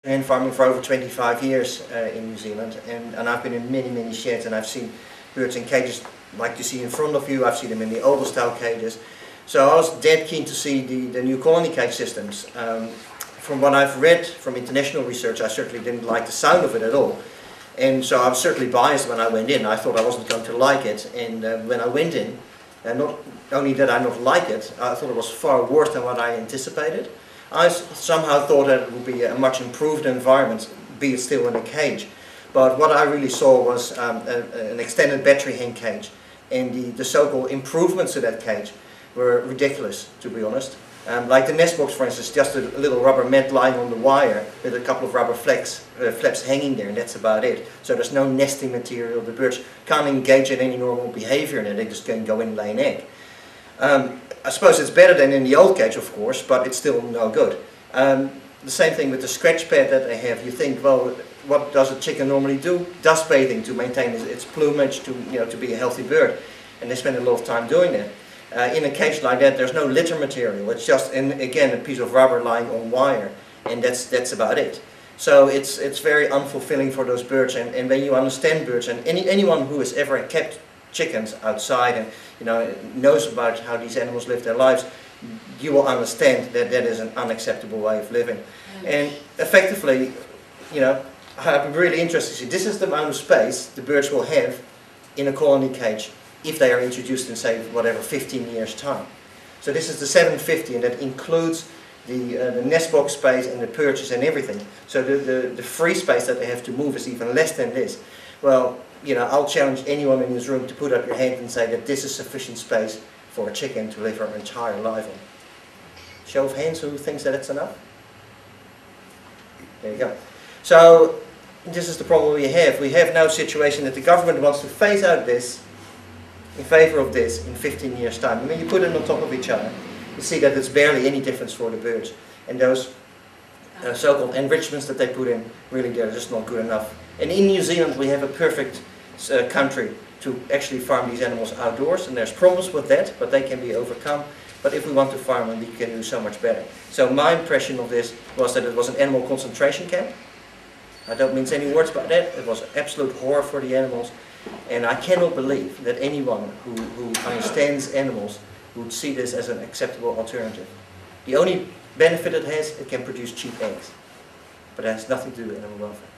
Hen farming for over 25 years in New Zealand, and I've been in many sheds, and I've seen birds in cages like you see in front of you. I've seen them in the older style cages. So I was dead keen to see the new colony cage systems. From what I've read from international research, I certainly didn't like the sound of it at all. And so I was certainly biased when I went in. I thought I wasn't going to like it, and when I went in, not only did I not like it, I thought it was far worse than what I anticipated. I somehow thought that it would be a much improved environment, be it still in a cage. But what I really saw was an extended battery hen cage, and the so-called improvements to that cage were ridiculous, to be honest. Like the nest box, for instance, just a little rubber mat lying on the wire with a couple of rubber flaps hanging there, and that's about it. So there's no nesting material. The birds can't engage in any normal behavior in it. They just can go in and lay an egg. I suppose it's better than in the old cage, of course, but it's still no good. The same thing with the scratch pad that they have. You think, well, what does a chicken normally do? Dust bathing to maintain its plumage, to be a healthy bird, and they spend a lot of time doing that. In a cage like that, there's no litter material. It's just, again, a piece of rubber lying on wire, and that's about it. So it's very unfulfilling for those birds. And when you understand birds, and anyone who has ever kept chickens outside and knows about how these animals live their lives, you will understand that that is an unacceptable way of living. And effectively, I'm really interested to see, this is the amount of space the birds will have in a colony cage if they are introduced in, say, whatever, 15 years' time. So this is the 750, and that includes the nest box space and the perches and everything. So the free space that they have to move is even less than this. Well, I'll challenge anyone in this room to put up your hand and say that this is sufficient space for a chicken to live her entire life in. Show of hands, who thinks that it's enough? There you go. So this is the problem we have. We have now a situation that the government wants to phase out this in favor of this in 15 years' time. And when you put it on top of each other, you see that there's barely any difference for the birds. And those so-called enrichments that they put in, really they're just not good enough. And in New Zealand we have a perfect country to actually farm these animals outdoors, and there's problems with that, but they can be overcome. But if we want to farm them, we can do so much better. So my impression of this was that it was an animal concentration camp. I don't mince any words about that. It was absolute horror for the animals. And I cannot believe that anyone who understands animals would see this as an acceptable alternative. The only benefit it has, it can produce cheap eggs. But it has nothing to do with animal welfare.